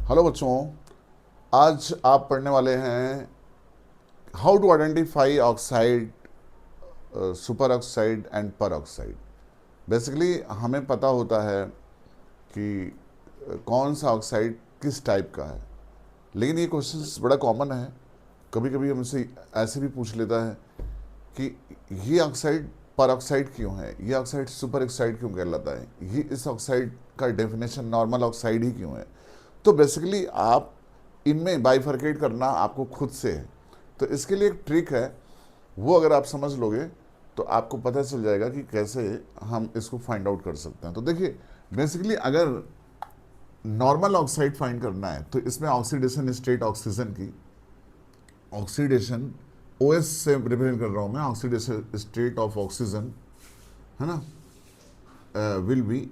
Hello बच्चों, आज आप पढ़ने वाले हैं how to identify oxide, superoxide and peroxide. Basically हमें पता होता है कि कौन सा ऑक्साइड किस टाइप का है, लेकिन ये क्वेश्चन बड़ा कॉमन है। कभी कभी हमसे ऐसे भी पूछ लेता है कि ये ऑक्साइड पर ऑक्साइड क्यों है, ये ऑक्साइड सुपर ऑक्साइड क्यों कहलाता है, ये इस ऑक्साइड का डेफिनेशन नॉर्मल ऑक्साइड ही क्यों है। तो बेसिकली आप इनमें बाइफरकेट करना आपको खुद से है। तो इसके लिए एक ट्रिक है, वो अगर आप समझ लोगे तो आपको पता चल जाएगा कि कैसे हम इसको फाइंड आउट कर सकते हैं। तो देखिए, बेसिकली अगर नॉर्मल ऑक्साइड फाइंड करना है तो इसमें ऑक्सीडेशन स्टेट ऑक्सीजन की ऑक्सीडेशन OS से रिप्रेजेंट कर रहा हूं मैं, ऑक्सीडेशन स्टेट ऑफ ऑक्सीजन है ना, विल बी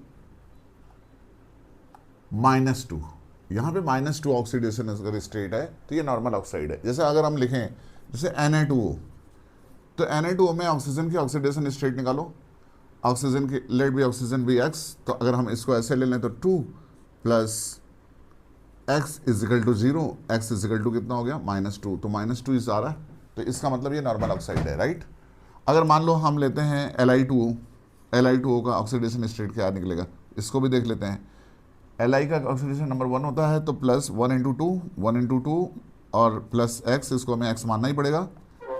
-2। यहाँ पे -2 ऑक्सीडेशन अगर स्टेट है तो ये नॉर्मल ऑक्साइड है। जैसे अगर हम लिखें जैसे Na2O, तो Na2O में ऑक्सीजन की ऑक्सीडेशन स्टेट निकालो। ऑक्सीजन की let be oxygen be X, तो अगर हम इसको ऐसे ले लें तो 2 plus X equal to 0, X equal to कितना हो गया -2, तो -2 इस आ रहा है, तो इसका मतलब ये नॉर्मल ऑक्साइड है, राइट। अगर मान लो हम लेते हैं Li2O का ऑक्सीडेशन स्टेट क्या निकलेगा, इसको भी देख लेते हैं। Li का ऑक्सीडेशन नंबर 1 होता है, तो प्लस 1 इंटू टू और प्लस X, इसको हमें X मानना ही पड़ेगा,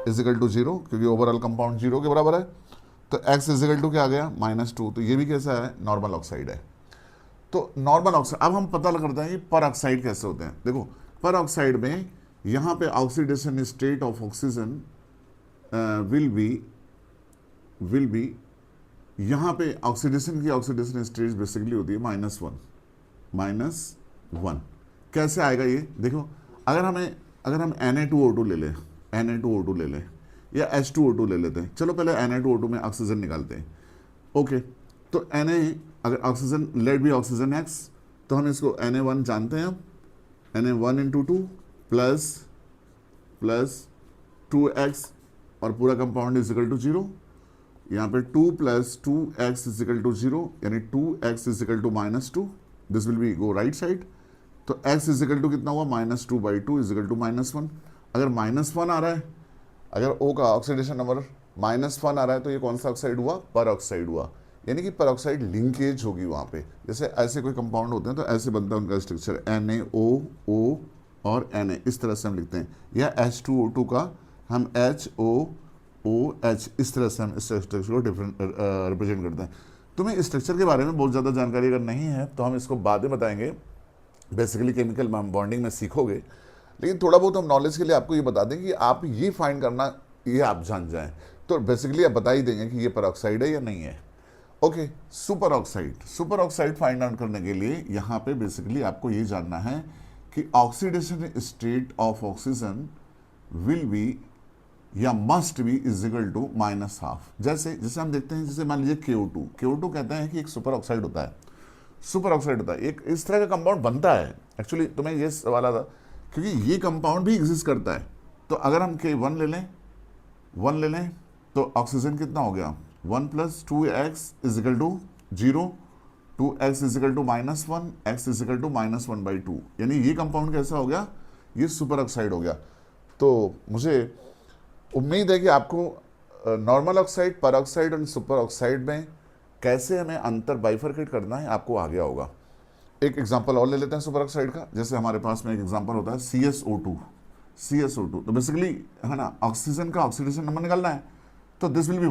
इजिकल टू 0, क्योंकि ओवरऑल कंपाउंड 0 के बराबर है। तो X इजिकल टू क्या आ गया -2, तो ये भी कैसा है, नॉर्मल ऑक्साइड है। तो नॉर्मल ऑक्साइड, अब हम पता करते हैं कि पर ऑक्साइड कैसे होते हैं। देखो, पर ऑक्साइड में यहाँ पे oxidation state of oxygen will be यहाँ पे ऑक्सीडेशन की ऑक्सीडेशन स्टेट बेसिकली होती है -1। कैसे आएगा ये देखो, अगर हम Na2O2 ले लें या H2O2 ले लेते हैं। चलो पहले Na2O2 में ऑक्सीजन निकालते हैं। ओके, तो Na अगर oxygen let be oxygen X, तो हम इसको Na1 जानते हैं। अब Na1 into two plus 2X और पूरा कंपाउंड इजिकल टू 0। यहाँ पे 2 प्लस 2X इजिकल टू 0, यानी 2X equal to -2, this will be go right side. तो X इजिकल टू कितना हुआ, -2/2 इजिकल टू -1। अगर -1 आ रहा है, अगर O का ऑक्सीडेशन नंबर -1 आ रहा है, तो ये कौन सा ऑक्साइड हुआ, पर ऑक्साइड हुआ। यानी कि पर ऑक्साइड लिंकेज होगी वहाँ पे। जैसे ऐसे कोई कंपाउंड होते हैं तो ऐसे बनता है उनका स्ट्रक्चर, NaOO और Na, इस तरह से हम लिखते हैं। या H2O2 का हम HOOH, इस तरह से हम इस स्ट्रक्चर को डिफरेंट रिप्रेजेंट करते हैं। तुम्हें स्ट्रक्चर के बारे में बहुत ज़्यादा जानकारी अगर नहीं है तो हम इसको बाद में बताएंगे, बेसिकली केमिकल बॉन्डिंग में सीखोगे। लेकिन थोड़ा बहुत हम नॉलेज के लिए आपको ये बता दें कि आप ये फाइंड करना, ये आप जान जाएं, तो बेसिकली आप बता ही देंगे कि ये परऑक्साइड है या नहीं है। Okay, super oxide find out करने के लिए यहाँ पे बेसिकली आपको ये जानना है कि oxidation state of oxygen will be या मस्ट बी इजिकल टू -12। जैसे हम देखते हैं, जैसे मान लीजिए KO2 कहते हैं कि एक सुपर ऑक्साइड होता है, एक इस तरह का कंपाउंड बनता है। एक्चुअली तुम्हें ये सवाल आता क्योंकि ये कंपाउंड भी एग्जिस्ट करता है। तो अगर हम K1 ले लें तो ऑक्सीजन कितना हो गया, 1 plus 2X equal to 0, 2X equal to -1, X equal to -1/2, यानी ये कंपाउंड कैसा हो गया, ये सुपर ऑक्साइड हो गया। तो मुझे उम्मीद है कि आपको नॉर्मल ऑक्साइड, पर ऑक्साइड और सुपर ऑक्साइड में कैसे हमें अंतर बाइफरकेट करना है आपको आ गया होगा। एक एग्जांपल और ले लेते हैं सुपर ऑक्साइड का। जैसे हमारे पास में एक एग्जांपल होता है CSO2। तो बेसिकली है ना, ऑक्सीजन का ऑक्सीडेशन नंबर निकालना है, तो this will be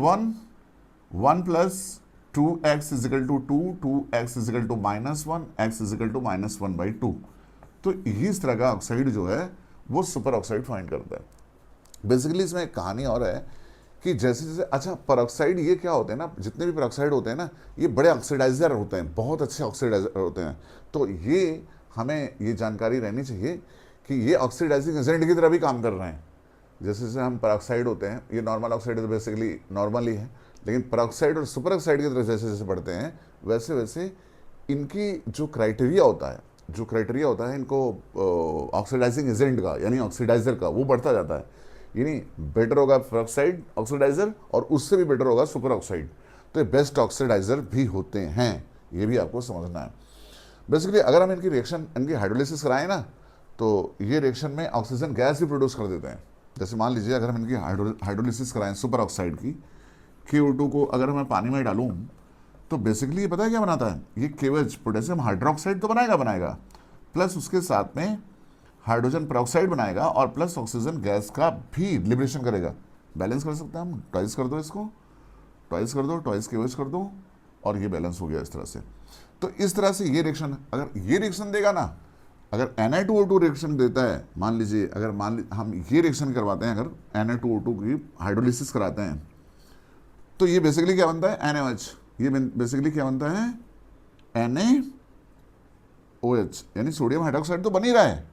1 plus 2X equal to 2, 2X equal to -1, X equal to -1/2। तो इस तरह का ऑक्साइड जो है वो सुपर ऑक्साइड फाइंड करता है। बेसिकली इसमें एक कहानी और है कि जैसे अच्छा, परऑक्साइड ये क्या होते हैं ना, जितने भी परऑक्साइड होते हैं ना, ये बड़े ऑक्सीडाइजर होते हैं, बहुत अच्छे ऑक्सीडाइजर होते हैं। तो ये हमें ये जानकारी रहनी चाहिए कि ये ऑक्सीडाइजिंग एजेंट की तरह भी काम कर रहे हैं। जैसे हम परऑक्साइड होते हैं, ये नॉर्मल ऑक्साइड तो बेसिकली नॉर्मल ही है, लेकिन परऑक्साइड और सुपर ऑक्साइड की तरह जैसे बढ़ते हैं, वैसे वैसे इनकी जो क्राइटेरिया होता है इनको ऑक्सीडाइजिंग एजेंट का, यानी ऑक्सीडाइजर का, वो बढ़ता जाता है। यानी बेटर होगा पेरोक्साइड ऑक्सीडाइजर और उससे भी बेटर होगा सुपर ऑक्साइड। तो ये बेस्ट ऑक्सीडाइजर भी होते हैं, ये भी आपको समझना है। बेसिकली अगर हम इनकी रिएक्शन, इनकी हाइड्रोलिसिस कराएं ना, तो ये रिएक्शन में ऑक्सीजन गैस भी प्रोड्यूस कर देते हैं। जैसे मान लीजिए अगर हम इनकी हाइड्रोलिसिस कराएं सुपर ऑक्साइड की, KO2 को अगर मैं पानी में डालूं तो बेसिकली ये पता है क्या बनाता है, ये KOH पोटेशियम हाइड्रोक्साइड तो बनाएगा, प्लस उसके साथ में हाइड्रोजन पेरोक्साइड बनाएगा और प्लस ऑक्सीजन गैस का भी लिबरेशन करेगा। बैलेंस कर सकते हैं हम, ट्वाइस कर दो इसको, ट्वाइस कर दो, ट्वाइस KOH कर दो, और ये बैलेंस हो गया इस तरह से। तो इस तरह से ये रिएक्शन, अगर ये रिएक्शन देगा ना, अगर Na2O2 रिएक्शन देता है, मान लीजिए अगर हम ये रिएक्शन करवाते हैं, अगर Na2O2 की हाइड्रोलिसिस कराते हैं, तो ये बेसिकली क्या बनता है, NaOH। ये बेसिकली क्या बनता है, NaOH, यानी सोडियम हाइड्रोक्साइड तो बन ही रहा है,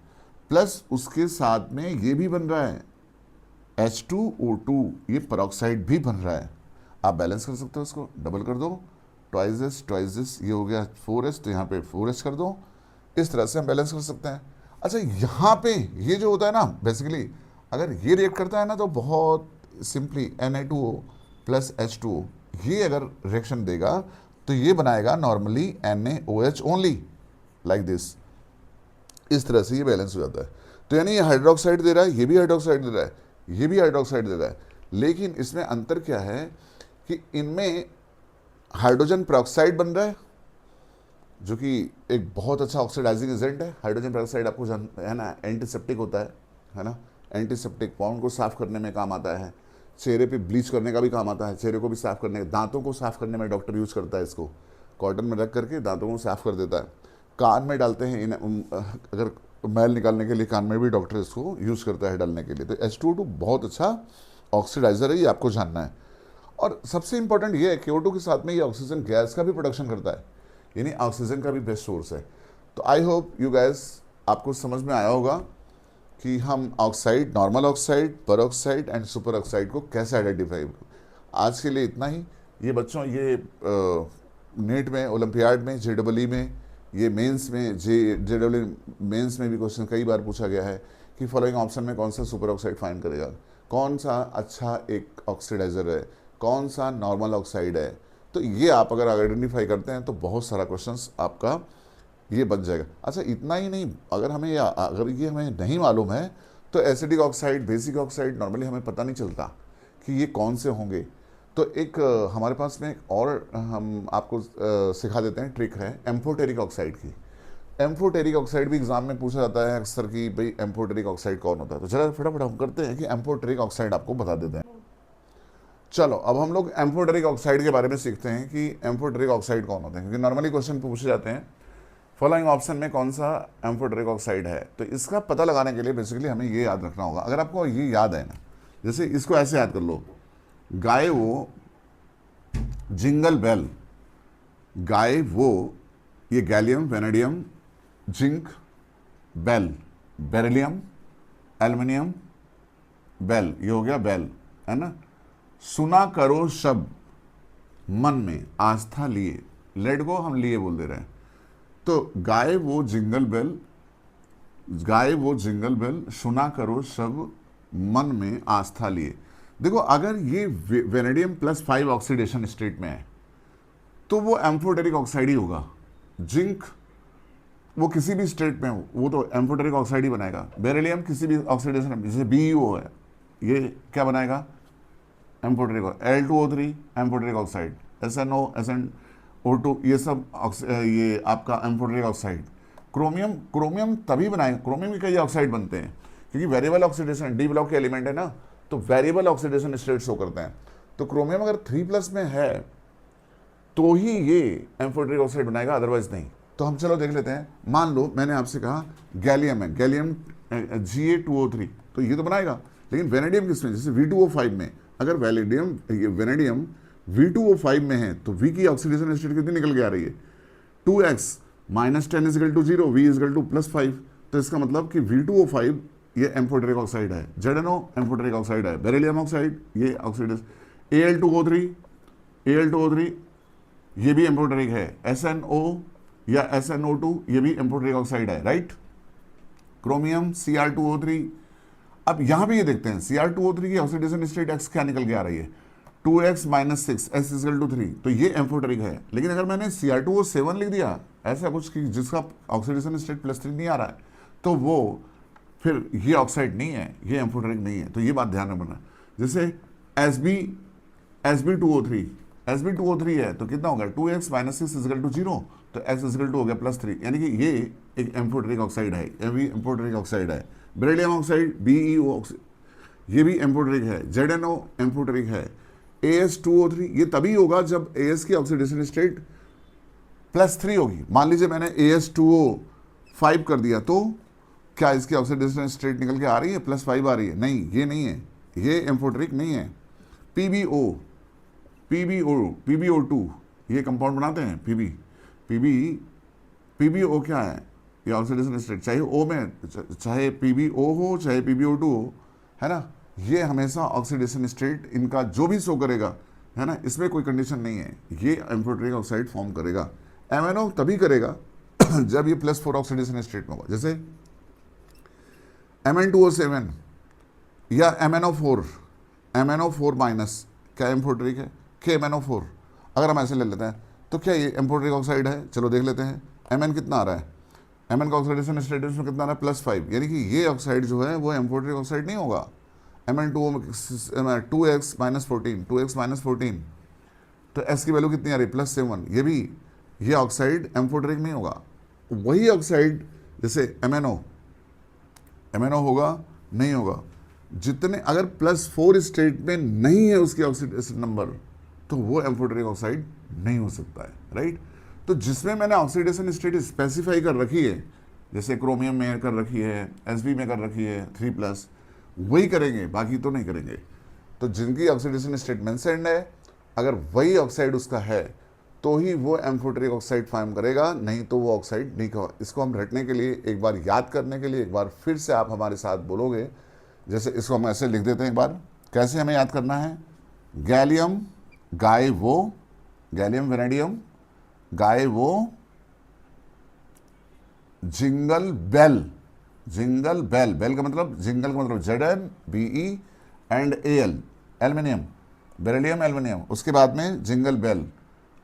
प्लस उसके साथ में ये भी बन रहा है H2O2, ये पेरोक्साइड भी बन रहा है। आप बैलेंस कर सकते हो, इसको डबल कर दो, ट्वाइस दिस, ये हो गया 4H, तो यहाँ पे 4H कर दो। इस तरह से हम बैलेंस कर सकते हैं। अच्छा, यहाँ पे ये जो होता है ना, बेसिकली अगर ये रिएक्ट करता है ना, तो बहुत सिंपली Na2O प्लस H2O, ये अगर रिएक्शन देगा तो ये बनाएगा normally NaOH only, like this. इस तरह से ये बैलेंस हो जाता है। तो यानी ये हाइड्रोक्साइड दे रहा है, ये भी हाइड्रोक्साइड दे रहा है, ये भी हाइड्रोक्साइड दे रहा है, लेकिन इसमें अंतर क्या है कि इनमें हाइड्रोजन पेरोक्साइड बन रहा है, जो कि एक बहुत अच्छा ऑक्सीडाइजिंग एजेंट है। हाइड्रोजन पेरोक्साइड आपको है ना, एंटीसेप्टिक होता है ना, एंटीसेप्टिक, पाउंड को साफ करने में काम आता है, चेहरे पे ब्लीच करने का भी काम आता है, चेहरे को भी साफ करने, दांतों को साफ करने में डॉक्टर यूज़ करता है इसको, कॉटन में रख करके दांतों को साफ कर देता है। कान में डालते हैं अगर मैल निकालने के लिए, कान में भी डॉक्टर इसको यूज़ करता है डालने के लिए। तो H2O2 बहुत अच्छा ऑक्सीडाइजर है, ये आपको जानना है। और सबसे इंपॉर्टेंट ये है कि KO2 के साथ में ये ऑक्सीजन गैस का भी प्रोडक्शन करता है, यानी ऑक्सीजन का भी बेस्ट सोर्स है। तो आई होप यू गैस, आपको समझ में आया होगा कि हम oxide, normal oxide, peroxide and super oxide को कैसे आइडेंटिफाई। आज के लिए इतना ही। ये बच्चों, ये नेट में, ओलंपियाड में, JEE में, ये मेंस में, JEE मेंस में भी क्वेश्चन कई बार पूछा गया है कि फॉलोइंग ऑप्शन में कौन सा सुपर ऑक्साइड फाइंड करेगा, कौन सा अच्छा एक ऑक्सीडाइजर है, कौन सा नॉर्मल ऑक्साइड है। तो ये आप अगर आइडेंटिफाई करते हैं तो बहुत सारा क्वेश्चंस आपका ये बन जाएगा। अच्छा, इतना ही नहीं, अगर ये हमें नहीं मालूम है तो acidic oxide, basic oxide normally हमें पता नहीं चलता कि ये कौन से होंगे। तो एक हमारे पास में एक और हम आपको सिखा देते हैं, ट्रिक है एम्फोटेरिक ऑक्साइड की। एम्फोटेरिक ऑक्साइड भी एग्जाम में पूछा जाता है अक्सर कि भाई एम्फोटेरिक ऑक्साइड कौन होता है। तो चलो फटाफट हम करते हैं कि एम्फोटेरिक ऑक्साइड आपको बता देते हैं। चलो अब हम लोग एम्फोटेरिक ऑक्साइड के बारे में सीखते हैं कि एम्फोटेरिक ऑक्साइड कौन होते हैं, क्योंकि नॉर्मली क्वेश्चन पूछे जाते हैं फॉलोइंग ऑप्शन में कौन सा एम्फोटेरिक ऑक्साइड है। तो इसका पता लगाने के लिए बेसिकली हमें ये याद रखना होगा। अगर आपको ये याद है ना, जैसे इसको ऐसे याद कर लो, गाय वो जिंगल बेल, गाय वो, ये गैलियम, वेनेडियम, जिंक, बेल, बेरिलियम, एल्युमिनियम, बेल, ये हो गया बेल, है ना। सुना करो शब्द, मन में आस्था लिए, लेट गो हम लिए बोल दे रहे हैं। तो गाय वो जिंगल बेल, गाय वो जिंगल बेल, सुना करो शब्द, मन में आस्था लिए। देखो, अगर ये वेनेडियम +5 ऑक्सीडेशन स्टेट में है तो वो एम्फोटेरिक ऑक्साइड ही होगा। जिंक वो किसी भी स्टेट में हो, वो तो एम्फोटेरिक ऑक्साइड ही बनाएगा। बेरिलियम किसी भी ऑक्सीडेशन, जैसे BeO है, ये क्या बनाएगा, amphoteric. Al2O3 amphoteric oxide, SNO, SnO2, ये सब ये आपका एम्फोटेरिक ऑक्साइड। क्रोमियम तभी बनाएगा, क्रोमियम के कई ऑक्साइड बनते हैं क्योंकि वेरिएबल ऑक्सीडेशन, D ब्लॉक के एलिमेंट है ना, तो वेरिएबल ऑक्सीडेशन स्टेट शो करते हैं। तो क्रोमियम अगर 3+ में है तो ही ये एम्फोटेरिक ऑक्साइड बनाएगा, अदरवाइज नहीं। तो हम चलो देख लेते हैं। मान लो मैंने आपसे कहा गैलियम है, गैलियम Ga2O3, तो ये तो बनाएगा। लेकिन वेनेडियम किसमें, जैसे V2O5 में, अगर वेनेडियम V2O5 में है तो V की ऑक्सीडेशन स्टेट कितनी निकल के आ रही है, 2x -10 = 0, V = +5। तो इसका मतलब कि V2O5 ये एम्फोटेरिक ऑक्साइड है, ZnO एम्फोटेरिक ऑक्साइड है, बेरिलियम ऑक्साइड ये ऑक्सीडेशन, Al2O3 ये भी एम्फोटेरिक है, SNO या SNO2 ये भी एम्फोटेरिक ऑक्साइड है, राइट। Chromium Cr2O3। अब यहां भी ये देखते हैं Cr2O3 की ऑक्सीडेशन स्टेट X क्या निकल के आ रही है, 2x minus 6 x is equal to 3, तो ये एम्फोटेरिक है। लेकिन अगर मैंने Cr2O7 लिख दिया ऐसा कुछ कि जिसका ऑक्सीडेशन स्टेट +3 नहीं आ रहा है, तो वो फिर ये ऑक्साइड नहीं है, ये एम्फोटेरिक नहीं है। तो ये बात ध्यान रखना। जैसे Sb2O3 Sb2O3 है तो कितना होगा 2x माइनस 6 इजकल टू 0, तो x इजकल टू हो गया +3, यानी कि ये एक एम्फोटेरिक ऑक्साइड है, ये भी एम्फोटेरिक ऑक्साइड है। बेरिलियम ऑक्साइड BeO ये भी एम्फोटेरिक है, ZnO एम्फोटेरिक है। As2O3 ये तभी होगा जब As की ऑक्सीडेशन स्टेट +3 होगी। मान लीजिए मैंने As2O5 कर दिया, तो क्या इसकी ऑक्सीडेशन स्टेट निकल के आ रही है +5 आ रही है? नहीं, ये नहीं है, ये एम्फोटेरिक नहीं है। PbO2 ये कंपाउंड बनाते हैं PbO क्या है? ये ऑक्सीडेशन स्टेट, चाहे O में, चाहे PbO हो चाहे PbO2 हो, है ना, ये हमेशा ऑक्सीडेशन स्टेट इनका जो भी शो करेगा, है ना, इसमें कोई कंडीशन नहीं है, ये एम्फोटेरिक ऑक्साइड फॉर्म करेगा। MnO तभी करेगा जब ये +4 ऑक्सीडेशन स्टेट में होगा। जैसे Mn2O7 या MnO4 माइनस क्या एम्फोटेरिक है? KMnO4। अगर हम ऐसे ले लेते हैं तो क्या ये एम्फोटेरिक ऑक्साइड है? चलो देख लेते हैं। Mn कितना आ रहा है? Mn का ऑक्सीडेशन स्टेटस में कितना आ रहा है? +5, यानी कि ये ऑक्साइड जो है वो एम्फोटेरिक ऑक्साइड नहीं होगा। Mn2 2x माइनस 14, तो S की वैल्यू कितनी आ रही है? +7, ये भी, ये ऑक्साइड एम्फोटेरिक नहीं होगा। वही ऑक्साइड जैसे MnO होगा, नहीं होगा, जितने अगर +4 स्टेट में नहीं है उसकी ऑक्सीडेशन नंबर, तो वो एम्फोटेरिक ऑक्साइड नहीं हो सकता है, राइट। तो जिसमें मैंने ऑक्सीडेशन स्टेट स्पेसिफाई कर रखी है, जैसे क्रोमियम में कर रखी है, Sb में कर रखी है 3+, वही करेंगे, बाकी तो नहीं करेंगे। तो जिनकी ऑक्सीडेशन स्टेट मेंशन्ड है, अगर वही ऑक्साइड उसका है तो ही वो एम्फोटेरिक ऑक्साइड फॉर्म करेगा, नहीं तो वो ऑक्साइड नहीं होगा। इसको हम रटने के लिए, एक बार याद करने के लिए, एक बार फिर से आप हमारे साथ बोलोगे। जैसे इसको हम ऐसे लिख देते हैं एक बार, कैसे हमें याद करना है? गैलियम गैलियम वेनेडियम गायवो जिंगल बेल बेल का मतलब, जिंगल का मतलब ZnBe and Al aluminium, beryllium aluminium, उसके बाद में जिंगल बेल।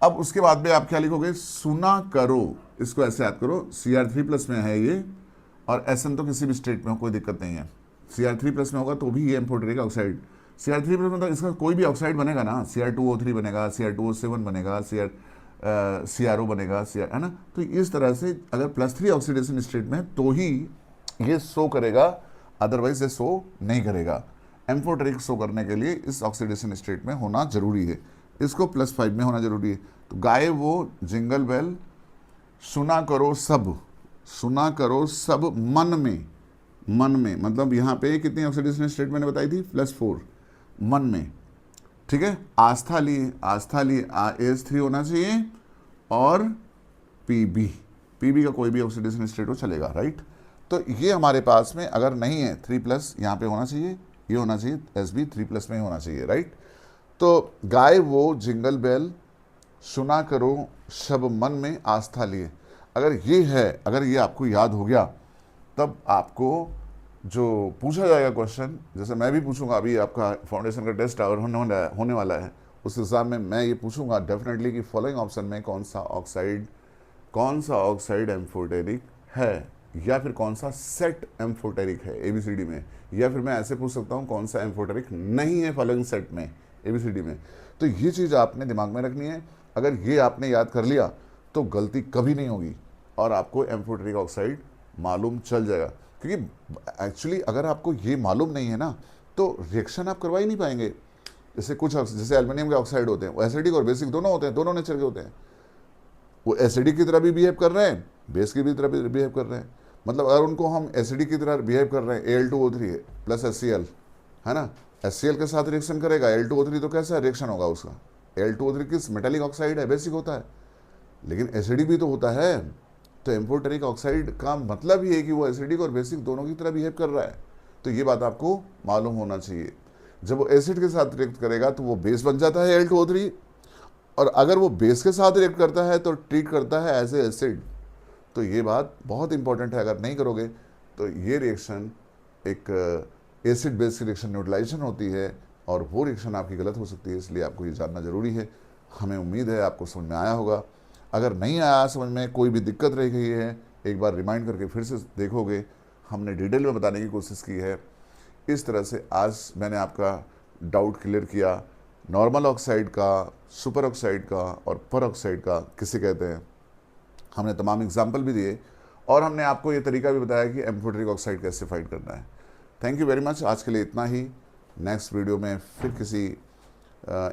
अब उसके बाद में आप क्या लिखोगे? सुना करो, इसको ऐसे याद करो, Cr3+ में है ये, और Sn तो किसी भी स्टेट में हो, कोई दिक्कत नहीं है। Cr3+ में होगा तो भी ये एम्फोटेरिक ऑक्साइड, Cr3+ में तो इसका कोई भी ऑक्साइड बनेगा ना, Cr2O3 बनेगा, Cr2O7 बनेगा, CrO बनेगा, है ना। तो इस तरह से अगर +3 ऑक्सीडेशन स्टेट में तो ही ये शो करेगा, अदरवाइज ये शो नहीं करेगा। एम्फोटेरिक शो करने के लिए इस ऑक्सीडेशन स्टेट में होना जरूरी है, इसको +5 में होना जरूरी है। तो गाय वो जिंगल बेल, सुना करो सब मन में मतलब यहाँ पे कितनी ऑक्सीडेशन स्टेट मैंने बताई थी? +4 मन में, ठीक है। आस्था लिए AS3 होना चाहिए, और PB का कोई भी ऑक्सीडेशन स्टेट हो चलेगा, राइट। तो ये हमारे पास में अगर नहीं है 3+, यहाँ पे होना चाहिए, ये होना चाहिए Sb 3+ में ही होना चाहिए, राइट। तो गाय वो जिंगल बेल, सुना करो सब मन में आस्था लिए, अगर ये है, अगर ये आपको याद हो गया, तब आपको जो पूछा जाएगा क्वेश्चन, जैसे मैं भी पूछूंगा, अभी आपका फाउंडेशन का टेस्ट और होने वाला है, उस हिसाब में मैं ये पूछूंगा डेफिनेटली कि फॉलोइंग ऑप्शन में कौन सा ऑक्साइड एम्फोटेरिक है, या फिर कौन सा सेट एम्फोटेरिक है ABCD में, या फिर मैं ऐसे पूछ सकता हूँ कौन सा एम्फोटेरिक नहीं है फॉलोइंग सेट में ABCD में। तो ये चीज़ आपने दिमाग में रखनी है। अगर ये आपने याद कर लिया तो गलती कभी नहीं होगी, और आपको एम्फोटेरिक ऑक्साइड मालूम चल जाएगा। क्योंकि एक्चुअली अगर आपको ये मालूम नहीं है ना, तो रिएक्शन आप करवा ही नहीं पाएंगे। जैसे जैसे एल्युमिनियम के ऑक्साइड होते हैं, वो एसिडिक और बेसिक दोनों होते हैं, दोनों नेचर के होते हैं। वो एसिडिक की तरह भी बिहेव कर रहे हैं, बेस की भी तरह भी बिहेव कर रहे हैं। मतलब अगर उनको हम एसिडिक की तरह बिहेव कर रहे हैं, Al2O3 प्लस HCl, है ना, HCl के साथ रिएक्शन करेगा Al2O3, तो कैसा रिएक्शन होगा उसका? Al2O3 किस मेटेलिक ऑक्साइड है, बेसिक होता है, लेकिन एसिडिक भी तो होता है। तो एम्फोटेरिक ऑक्साइड का मतलब ही है कि वो एसिडिक और बेसिक दोनों की तरह बिहेव कर रहा है। तो ये बात आपको मालूम होना चाहिए। जब वो एसिड के साथ रिएक्ट करेगा तो वो बेस बन जाता है Al2O3, और अगर वो बेस के साथ रिएक्ट करता है तो ट्रीट करता है एज ए एसिड। तो ये बात बहुत इंपॉर्टेंट है, अगर नहीं करोगे तो ये रिएक्शन एक एसिड बेस की रिएक्शन न्यूट्रलाइजेशन होती है, और वो रिएक्शन आपकी गलत हो सकती है, इसलिए आपको ये जानना ज़रूरी है। हमें उम्मीद है आपको समझ में आया होगा। अगर नहीं आया समझ में, कोई भी दिक्कत रह गई है, एक बार रिमाइंड करके फिर से देखोगे, हमने डिटेल में बताने की कोशिश की है। इस तरह से आज मैंने आपका डाउट क्लियर किया, नॉर्मल ऑक्साइड का, सुपर ऑक्साइड का और पर ऑक्साइड का किसे कहते हैं। हमने तमाम एग्जाम्पल भी दिए और हमने आपको ये तरीका भी बताया कि एम्फोटेरिक ऑक्साइड कैसे फाइट करना है। Thank you very much. आज के लिए इतना ही। नेक्स्ट वीडियो में फिर किसी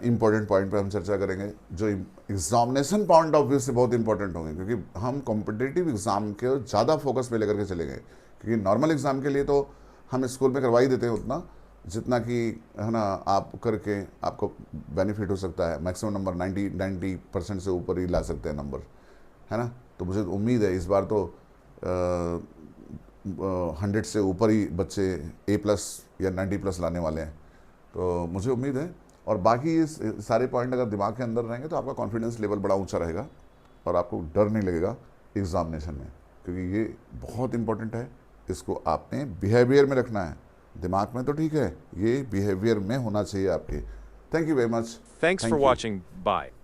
इम्पोर्टेंट पॉइंट पर हम चर्चा करेंगे जो एग्जामिनेशन पॉइंट ऑफ व्यू से बहुत इंपॉर्टेंट होंगे, क्योंकि हम कॉम्पिटिटिव एग्ज़ाम के ज़्यादा फोकस पे लेकर के चले गए। क्योंकि नॉर्मल एग्ज़ाम के लिए तो हम स्कूल में करवा ही देते हैं उतना जितना कि है ना आप करके आपको बेनिफिट हो सकता है। मैक्सिमम नंबर 90% से ऊपर ही ला सकते हैं नंबर, है ना। तो मुझे उम्मीद है इस बार तो 100 से ऊपर ही बच्चे A+ या 90+ लाने वाले हैं, तो मुझे उम्मीद है। और बाकी ये सारे पॉइंट अगर दिमाग के अंदर रहेंगे तो आपका कॉन्फिडेंस लेवल बड़ा ऊंचा रहेगा और आपको डर नहीं लगेगा एग्जामिनेशन में, क्योंकि ये बहुत इंपॉर्टेंट है। इसको आपने बिहेवियर में रखना है, दिमाग में तो ठीक है, ये बिहेवियर में होना चाहिए आपके। Thank you very much. Thanks for thank you. watching. Bye.